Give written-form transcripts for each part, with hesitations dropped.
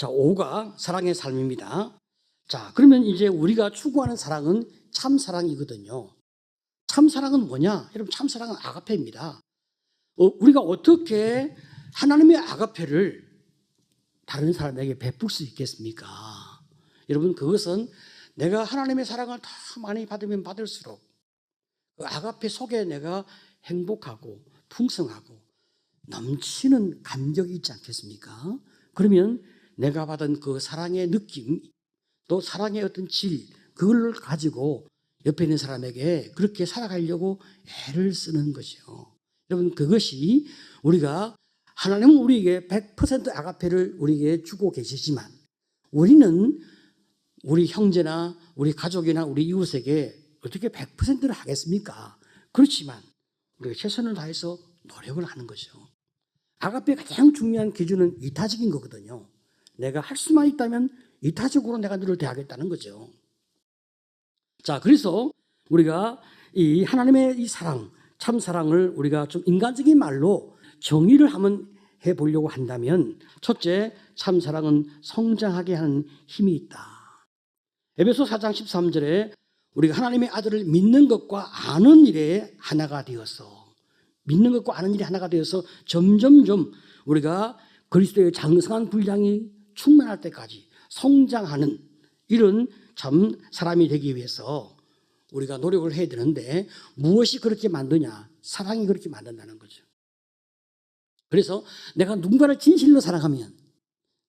자, 5가 사랑의 삶입니다. 자, 그러면 이제 우리가 추구하는 사랑은 참 사랑이거든요. 참 사랑은 뭐냐? 여러분, 참 사랑은 아가페입니다. 우리가 어떻게 하나님의 아가페를 다른 사람에게 베풀 수 있겠습니까? 여러분, 그것은 내가 하나님의 사랑을 더 많이 받으면 받을수록 그 아가페 속에 내가 행복하고 풍성하고 넘치는 감격이 있지 않겠습니까? 그러면 내가 받은 그 사랑의 느낌, 또 사랑의 어떤 질, 그걸 가지고 옆에 있는 사람에게 그렇게 살아가려고 애를 쓰는 거죠. 여러분, 그것이 우리가 하나님은 우리에게 100% 아가페를 우리에게 주고 계시지만 우리는 우리 형제나 우리 가족이나 우리 이웃에게 어떻게 100%를 하겠습니까? 그렇지만 우리가 최선을 다해서 노력을 하는 거죠. 아가페의 가장 중요한 기준은 이타적인 거거든요. 내가 할 수만 있다면 이타적으로 내가 너를 대하겠다는 거죠. 자, 그래서 우리가 이 하나님의 이 사랑, 참 사랑을 우리가 좀 인간적인 말로 정의를 한번 해보려고 한다면, 첫째, 참 사랑은 성장하게 하는 힘이 있다. 에베소 4장 13절에 우리가 하나님의 아들을 믿는 것과 아는 일에 하나가 되어서, 믿는 것과 아는 일이 하나가 되어서 점점점 우리가 그리스도의 장성한 분량이 충만할 때까지 성장하는 이런 참 사람이 되기 위해서 우리가 노력을 해야 되는데, 무엇이 그렇게 만드냐? 사랑이 그렇게 만든다는 거죠. 그래서 내가 누군가를 진실로 사랑하면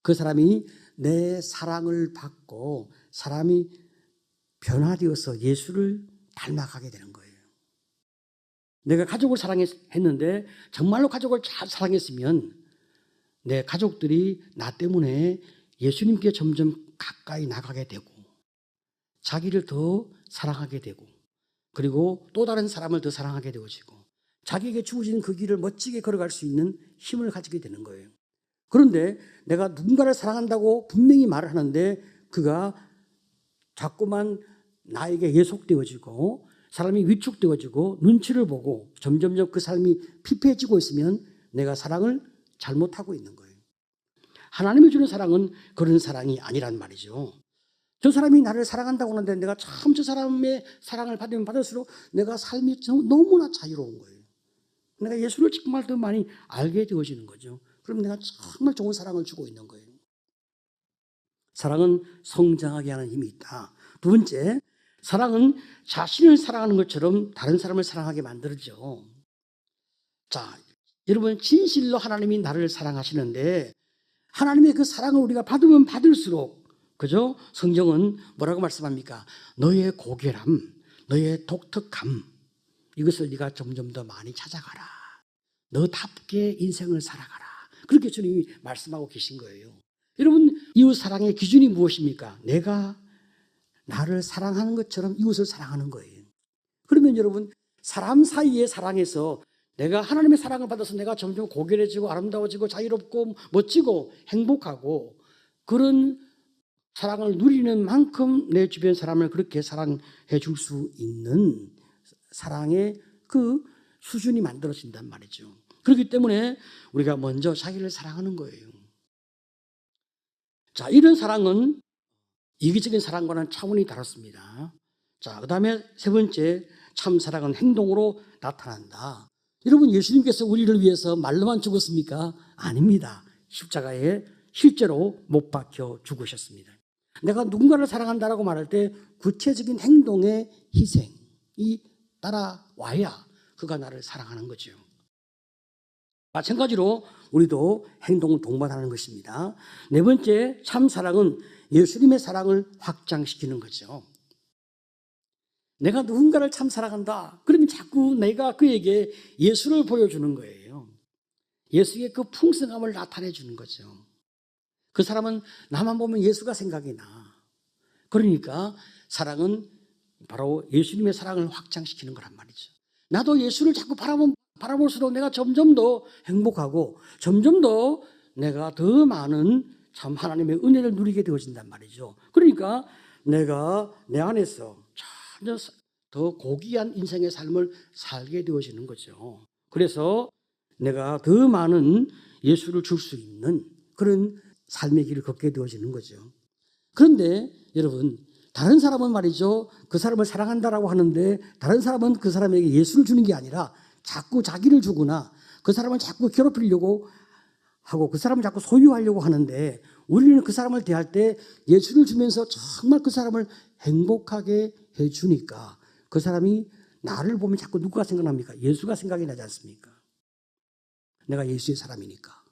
그 사람이 내 사랑을 받고 사람이 변화되어서 예수를 닮아가게 되는 거예요. 내가 가족을 사랑했는데 정말로 가족을 잘 사랑했으면 내 가족들이 나 때문에 예수님께 점점 가까이 나가게 되고 자기를 더 사랑하게 되고 그리고 또 다른 사람을 더 사랑하게 되어지고 자기에게 주어진 그 길을 멋지게 걸어갈 수 있는 힘을 가지게 되는 거예요. 그런데 내가 누군가를 사랑한다고 분명히 말을 하는데 그가 자꾸만 나에게 예속되어지고 사람이 위축되어지고 눈치를 보고 점점점 그 삶이 피폐해지고 있으면 내가 사랑을 잘못하고 있는 거예요. 하나님이 주는 사랑은 그런 사랑이 아니란 말이죠. 저 사람이 나를 사랑한다고 하는데 내가 참 저 사람의 사랑을 받으면 받을수록 내가 삶이 너무나 자유로운 거예요. 내가 예수를 정말 더 많이 알게 되어지는 거죠. 그럼 내가 정말 좋은 사랑을 주고 있는 거예요. 사랑은 성장하게 하는 힘이 있다. 두 번째, 사랑은 자신을 사랑하는 것처럼 다른 사람을 사랑하게 만들죠. 자, 여러분, 진실로 하나님이 나를 사랑하시는데 하나님의 그 사랑을 우리가 받으면 받을수록, 그죠? 성경은 뭐라고 말씀합니까? 너의 고결함, 너의 독특함, 이것을 네가 점점 더 많이 찾아가라. 너답게 인생을 살아가라. 그렇게 주님이 말씀하고 계신 거예요. 여러분, 이웃 사랑의 기준이 무엇입니까? 내가 나를 사랑하는 것처럼 이웃을 사랑하는 거예요. 그러면 여러분, 사람 사이의 사랑에서 내가 하나님의 사랑을 받아서 내가 점점 고결해지고 아름다워지고 자유롭고 멋지고 행복하고 그런 사랑을 누리는 만큼 내 주변 사람을 그렇게 사랑해 줄 수 있는 사랑의 그 수준이 만들어진단 말이죠. 그렇기 때문에 우리가 먼저 자기를 사랑하는 거예요. 자, 이런 사랑은 이기적인 사랑과는 차원이 다릅니다. 자, 그 다음에 세 번째, 참 사랑은 행동으로 나타난다. 여러분, 예수님께서 우리를 위해서 말로만 죽었습니까? 아닙니다. 십자가에 실제로 못 박혀 죽으셨습니다. 내가 누군가를 사랑한다라고 말할 때 구체적인 행동의 희생이 따라와야 그가 나를 사랑하는 거죠. 마찬가지로 우리도 행동을 동반하는 것입니다. 네 번째, 참 사랑은 예수님의 사랑을 확장시키는 거죠. 내가 누군가를 참 사랑한다. 그러면 자꾸 내가 그에게 예수를 보여주는 거예요. 예수의 그 풍성함을 나타내 주는 거죠. 그 사람은 나만 보면 예수가 생각이 나. 그러니까 사랑은 바로 예수님의 사랑을 확장시키는 거란 말이죠. 나도 예수를 자꾸 바라볼수록 내가 점점 더 행복하고 점점 더 내가 더 많은 참 하나님의 은혜를 누리게 되어진단 말이죠. 그러니까 내가 내 안에서 전혀 더 고귀한 인생의 삶을 살게 되어지는 거죠. 그래서 내가 더 많은 예수를 줄 수 있는 그런 삶의 길을 걷게 되어지는 거죠. 그런데 여러분, 다른 사람은 말이죠, 그 사람을 사랑한다라고 하는데 다른 사람은 그 사람에게 예수를 주는 게 아니라 자꾸 자기를 주거나 그 사람을 자꾸 괴롭히려고 하고 그 사람을 자꾸 소유하려고 하는데, 우리는 그 사람을 대할 때 예수를 주면서 정말 그 사람을 행복하게 해주니까 그 사람이 나를 보면 자꾸 누구가 생각납니까? 예수가 생각이 나지 않습니까? 내가 예수의 사람이니까.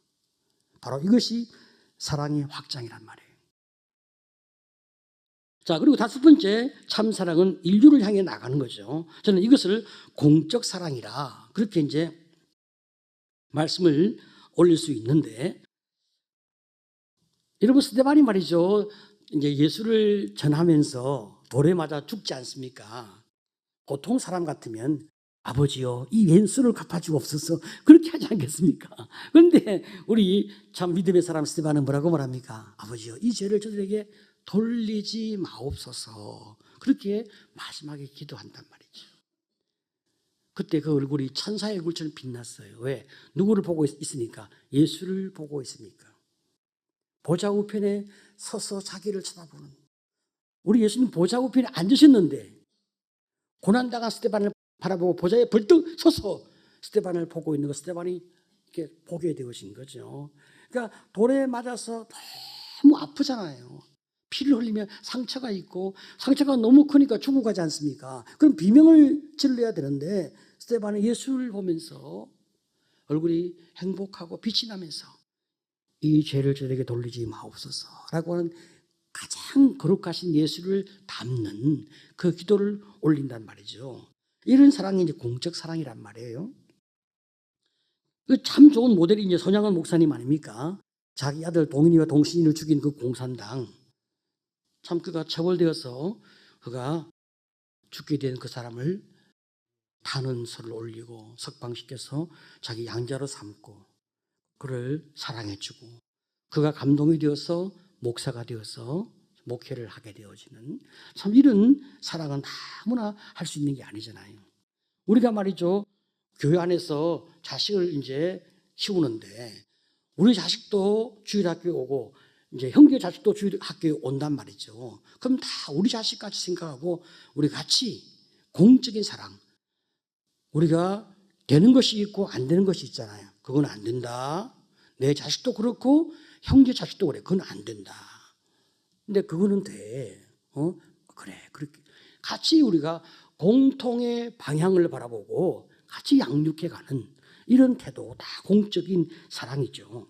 바로 이것이 사랑의 확장이란 말이에요. 자, 그리고 다섯 번째, 참 사랑은 인류를 향해 나가는 거죠. 저는 이것을 공적 사랑이라 그렇게 이제 말씀을 올릴 수 있는데, 여러분, 스데반이 말이죠, 이제 예수를 전하면서 돌에 맞아 죽지 않습니까? 보통 사람 같으면 아버지요, 이 왼수를 갚아주옵소서, 그렇게 하지 않겠습니까? 그런데 우리 참 믿음의 사람 스데반은 뭐라고 말합니까? 아버지요, 이 죄를 저들에게 돌리지 마옵소서, 그렇게 마지막에 기도한단 말이죠. 그때 그 얼굴이 천사의 얼굴처럼 빛났어요. 왜? 누구를 보고 있으니까? 예수를 보고 있으니까. 보좌 우편에 서서 자기를 쳐다보는, 우리 예수님 보좌 우편에 앉으셨는데 고난당한 스데반을 바라보고 보좌에 벌떡 서서 스데반을 보고 있는 거, 스데반이 이렇게 보게 되어진 거죠. 그러니까 돌에 맞아서 너무 아프잖아요. 피를 흘리면 상처가 있고, 상처가 너무 크니까 죽고 가지 않습니까? 그럼 비명을 질러야 되는데 스데반은 예수를 보면서 얼굴이 행복하고 빛이 나면서 이 죄를 저에게 돌리지 마옵소서라고 하는 가장 거룩하신 예수를 담는 그 기도를 올린단 말이죠. 이런 사랑이 이제 공적 사랑이란 말이에요. 그 참 좋은 모델이 이제 손양원 목사님 아닙니까? 자기 아들 동인이와 동신이를 죽인 그 공산당, 참 그가 처벌되어서 그가 죽게 된 그 사람을 탄원서를 올리고 석방시켜서 자기 양자로 삼고 그를 사랑해주고, 그가 감동이 되어서 목사가 되어서 목회를 하게 되어지는, 참 이런 사랑은 아무나 할 수 있는 게 아니잖아요. 우리가 말이죠, 교회 안에서 자식을 이제 키우는데 우리 자식도 주일학교에 오고 이제 형제 자식도 주일학교에 온단 말이죠. 그럼 다 우리 자식같이 생각하고 우리 같이 공적인 사랑, 우리가 되는 것이 있고 안 되는 것이 있잖아요. 그건 안 된다. 내 자식도 그렇고 형제 자식도 그래. 그건 안 된다. 근데 그거는 돼. 그래. 그렇게 같이 우리가 공통의 방향을 바라보고 같이 양육해 가는 이런 태도, 다 공적인 사랑이죠.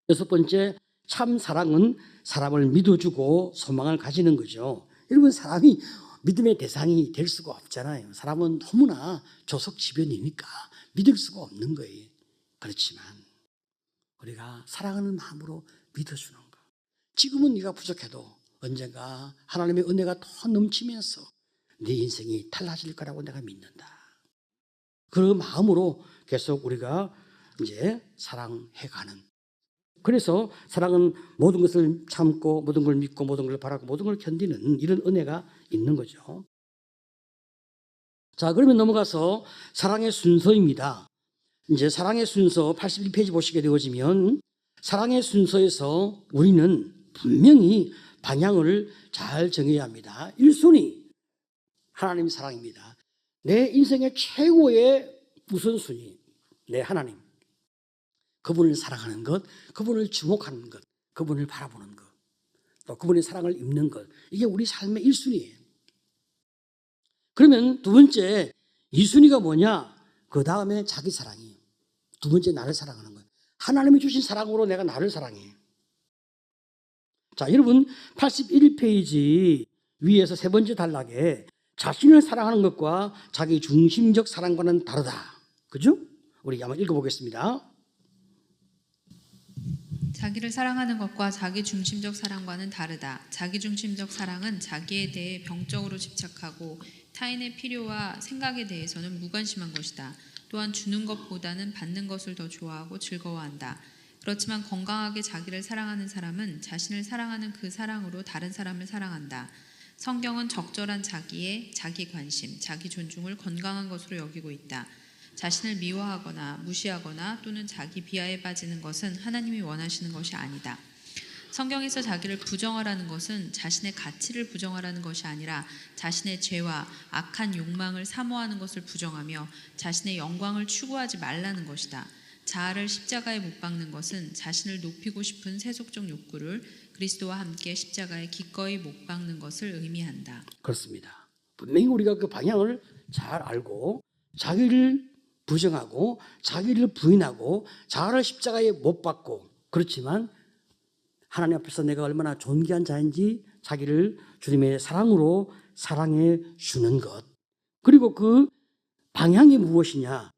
여섯 번째, 참 사랑은 사람을 믿어주고 소망을 가지는 거죠. 여러분, 사람이 믿음의 대상이 될 수가 없잖아요. 사람은 너무나 조석지변이니까 믿을 수가 없는 거예요. 그렇지만 우리가 사랑하는 마음으로 믿어주는 거. 지금은 네가 부족해도 언젠가 하나님의 은혜가 더 넘치면서 네 인생이 달라질 거라고 내가 믿는다. 그 마음으로 계속 우리가 이제 사랑해가는. 그래서 사랑은 모든 것을 참고 모든 걸 믿고 모든 걸 바라고 모든 걸 견디는 이런 은혜가 있는 거죠. 자, 그러면 넘어가서 사랑의 순서입니다. 이제 사랑의 순서 81페이지 보시게 되어지면 사랑의 순서에서 우리는 분명히 방향을 잘 정해야 합니다. 1순위 하나님 사랑입니다. 내 인생의 최고의 우선순위, 내 하나님, 그분을 사랑하는 것, 그분을 주목하는 것, 그분을 바라보는 것, 또 그분의 사랑을 입는 것, 이게 우리 삶의 1순위예요. 그러면 두 번째 2순위가 뭐냐? 그 다음에 자기 사랑이에요. 두 번째 나를 사랑하는 거예요. 하나님이 주신 사랑으로 내가 나를 사랑해. 자, 여러분 81페이지 위에서 세 번째 단락에 자신을 사랑하는 것과 자기 중심적 사랑과는 다르다. 그죠? 우리 한번 읽어보겠습니다. 자기를 사랑하는 것과 자기 중심적 사랑과는 다르다. 자기 중심적 사랑은 자기에 대해 병적으로 집착하고 타인의 필요와 생각에 대해서는 무관심한 것이다. 또한 주는 것보다는 받는 것을 더 좋아하고 즐거워한다. 그렇지만 건강하게 자기를 사랑하는 사람은 자신을 사랑하는 그 사랑으로 다른 사람을 사랑한다. 성경은 적절한 자기의 자기 관심, 자기 존중을 건강한 것으로 여기고 있다. 자신을 미워하거나 무시하거나 또는 자기 비하에 빠지는 것은 하나님이 원하시는 것이 아니다. 성경에서 자기를 부정하라는 것은 자신의 가치를 부정하라는 것이 아니라 자신의 죄와 악한 욕망을 사모하는 것을 부정하며 자신의 영광을 추구하지 말라는 것이다. 자아를 십자가에 못 박는 것은 자신을 높이고 싶은 세속적 욕구를 그리스도와 함께 십자가에 기꺼이 못 박는 것을 의미한다. 그렇습니다. 분명히 우리가 그 방향을 잘 알고 자기를 부정하고 자기를 부인하고 자아를 십자가에 못 박고, 그렇지만 하나님 앞에서 내가 얼마나 존귀한 자인지 자기를 주님의 사랑으로 사랑해 주는 것, 그리고 그 방향이 무엇이냐,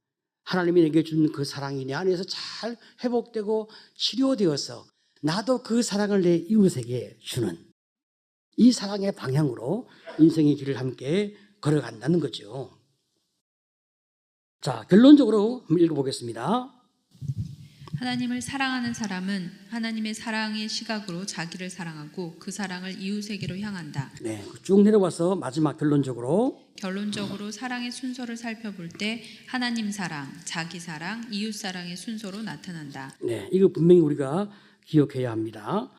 하나님이 내게 준 그 사랑이 내 안에서 잘 회복되고 치료되어서 나도 그 사랑을 내 이웃에게 주는 이 사랑의 방향으로 인생의 길을 함께 걸어간다는 거죠. 자, 결론적으로 한번 읽어보겠습니다. 하나님을 사랑하는 사람은 하나님의 사랑의 시각으로 자기를 사랑하고 그 사랑을 이웃에게로 향한다. 네, 쭉 내려와서 마지막 결론적으로 사랑의 순서를 살펴볼 때 하나님 사랑, 자기 사랑, 이웃 사랑의 순서로 나타난다. 네, 이거 분명히 우리가 기억해야 합니다.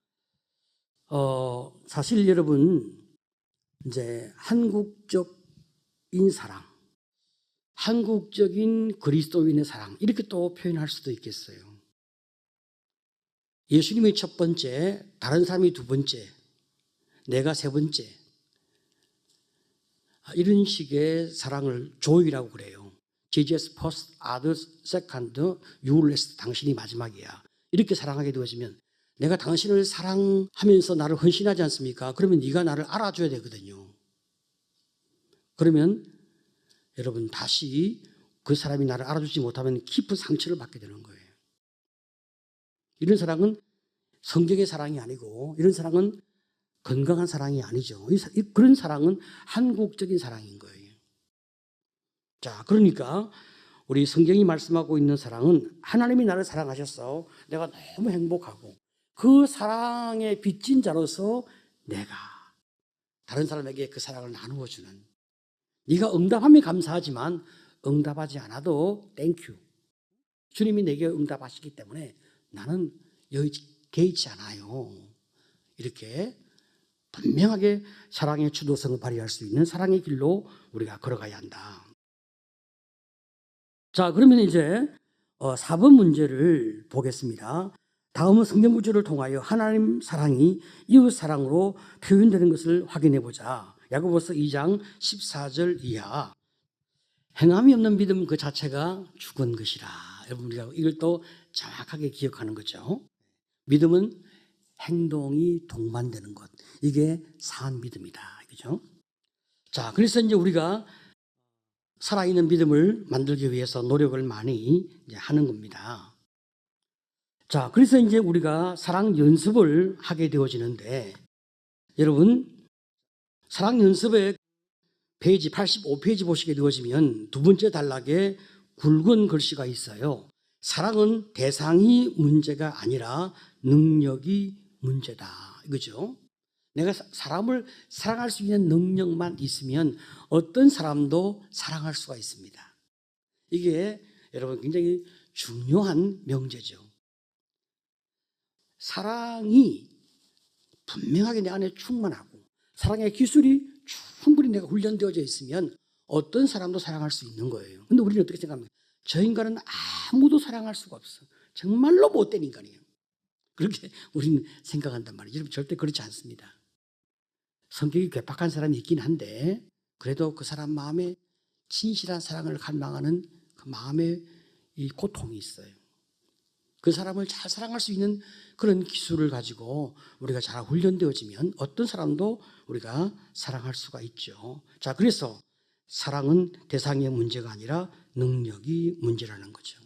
사실 여러분, 이제 한국적인 사랑, 한국적인 그리스도인의 사랑, 이렇게 또 표현할 수도 있겠어요. 예수님이 첫 번째, 다른 사람이 두 번째, 내가 세 번째, 이런 식의 사랑을 조이라고 그래요. Jesus first, others second, you last. 당신이 마지막이야. 이렇게 사랑하게 되어지면 내가 당신을 사랑하면서 나를 헌신하지 않습니까? 그러면 네가 나를 알아줘야 되거든요. 그러면 여러분 다시 그 사람이 나를 알아주지 못하면 깊은 상처를 받게 되는 거예요. 이런 사랑은 성경의 사랑이 아니고, 이런 사랑은 건강한 사랑이 아니죠. 그런 사랑은 한국적인 사랑인 거예요. 자, 그러니까 우리 성경이 말씀하고 있는 사랑은 하나님이 나를 사랑하셔서 내가 너무 행복하고 그 사랑의 빚진 자로서 내가 다른 사람에게 그 사랑을 나누어 주는, 네가 응답하면 감사하지만 응답하지 않아도 땡큐. 주님이 내게 응답하시기 때문에 나는 여기 개의치 않아요. 이렇게 분명하게 사랑의 주도성을 발휘할 수 있는 사랑의 길로 우리가 걸어가야 한다. 자, 그러면 이제 4번 문제를 보겠습니다. 다음은 성경 구절을 통하여 하나님 사랑이 이웃 사랑으로 표현되는 것을 확인해 보자. 야고보서 2장 14절 이하. 행함이 없는 믿음 그 자체가 죽은 것이라. 여러분, 우리가 이걸 또 정확하게 기억하는 거죠. 믿음은 행동이 동반되는 것. 이게 산 믿음이다. 그죠? 자, 그래서 이제 우리가 살아있는 믿음을 만들기 위해서 노력을 많이 이제 하는 겁니다. 자, 그래서 이제 우리가 사랑 연습을 하게 되어지는데, 여러분, 사랑 연습의 페이지 85페이지 보시게 되어지면 두 번째 단락에 굵은 글씨가 있어요. 사랑은 대상이 문제가 아니라 능력이 문제다. 이거죠. 내가 사람을 사랑할 수 있는 능력만 있으면 어떤 사람도 사랑할 수가 있습니다. 이게 여러분 굉장히 중요한 명제죠. 사랑이 분명하게 내 안에 충만하고 사랑의 기술이 충분히 내가 훈련되어져 있으면 어떤 사람도 사랑할 수 있는 거예요. 근데 우리는 어떻게 생각합니까? 저 인간은 아무도 사랑할 수가 없어. 정말로 못된 인간이에요. 그렇게 우리는 생각한단 말이에요. 여러분, 절대 그렇지 않습니다. 성격이 괴팍한 사람이 있긴 한데 그래도 그 사람 마음에 진실한 사랑을 갈망하는 그 마음의 이 고통이 있어요. 그 사람을 잘 사랑할 수 있는 그런 기술을 가지고 우리가 잘 훈련되어지면 어떤 사람도 우리가 사랑할 수가 있죠. 자, 그래서 사랑은 대상의 문제가 아니라 능력이 문제라는 거죠.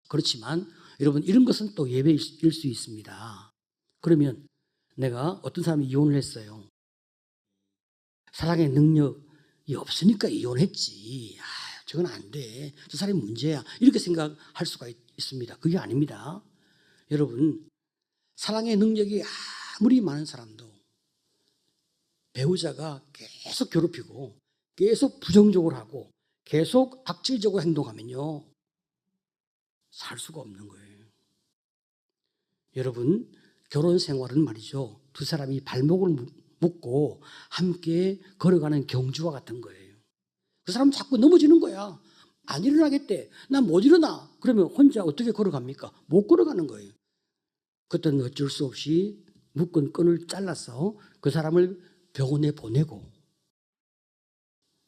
그렇지만 여러분, 이런 것은 또 예외일 수 있습니다. 그러면 내가 어떤 사람이 이혼을 했어요. 사랑의 능력이 없으니까 이혼했지. 저건 안 돼. 저 사람이 문제야. 이렇게 생각할 수가 있습니다. 그게 아닙니다. 여러분, 사랑의 능력이 아무리 많은 사람도 배우자가 계속 괴롭히고 계속 부정적으로 하고 계속 악질적으로 행동하면요, 살 수가 없는 거예요. 여러분, 결혼 생활은 말이죠, 두 사람이 발목을 묶고 함께 걸어가는 경주와 같은 거예요. 그 사람 자꾸 넘어지는 거야. 안 일어나겠대. 난 못 일어나. 그러면 혼자 어떻게 걸어갑니까? 못 걸어가는 거예요. 그때는 어쩔 수 없이 묶은 끈을 잘라서 그 사람을 병원에 보내고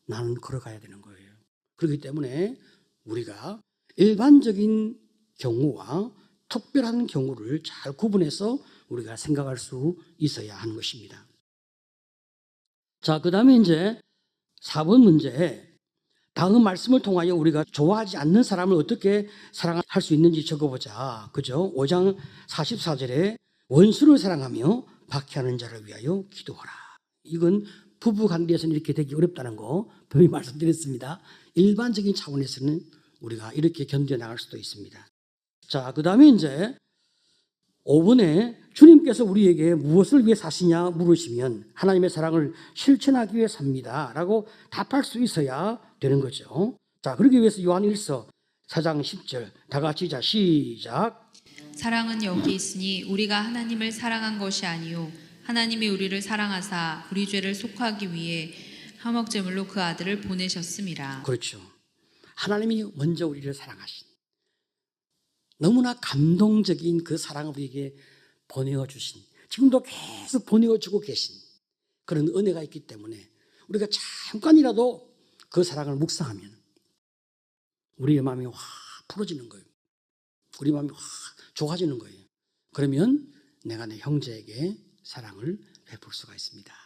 나는 걸어가야 되는 거예요. 그렇기 때문에 우리가 일반적인 경우와 특별한 경우를 잘 구분해서 우리가 생각할 수 있어야 하는 것입니다. 자, 그 다음에 이제 4번 문제. 다음 말씀을 통하여 우리가 좋아하지 않는 사람을 어떻게 사랑할 수 있는지 적어보자. 그죠? 5장 44절에 원수를 사랑하며 박해하는 자를 위하여 기도하라. 이건 부부 관계에서는 이렇게 되기 어렵다는 거 분명히 말씀드렸습니다. 일반적인 차원에서는 우리가 이렇게 견뎌나갈 수도 있습니다. 자, 그 다음에 이제 5번에 주님께서 우리에게 무엇을 위해 사시냐 물으시면 하나님의 사랑을 실천하기 위해 삽니다 라고 답할 수 있어야 되는 거죠. 자, 그러기 위해서 요한 1서 4장 10절 다 같이 자 시작. 사랑은 여기 있으니 우리가 하나님을 사랑한 것이 아니요 하나님이 우리를 사랑하사 우리 죄를 속하기 위해 화목제물로 그 아들을 보내셨음이라. 그렇죠. 하나님이 먼저 우리를 사랑하신, 너무나 감동적인 그 사랑을 우리에게 보내어 주신, 지금도 계속 보내어 주고 계신 그런 은혜가 있기 때문에 우리가 잠깐이라도 그 사랑을 묵상하면 우리의 마음이 확 풀어지는 거예요. 우리 마음이 확 좋아지는 거예요. 그러면 내가 내 형제에게 사랑을 베풀 수가 있습니다.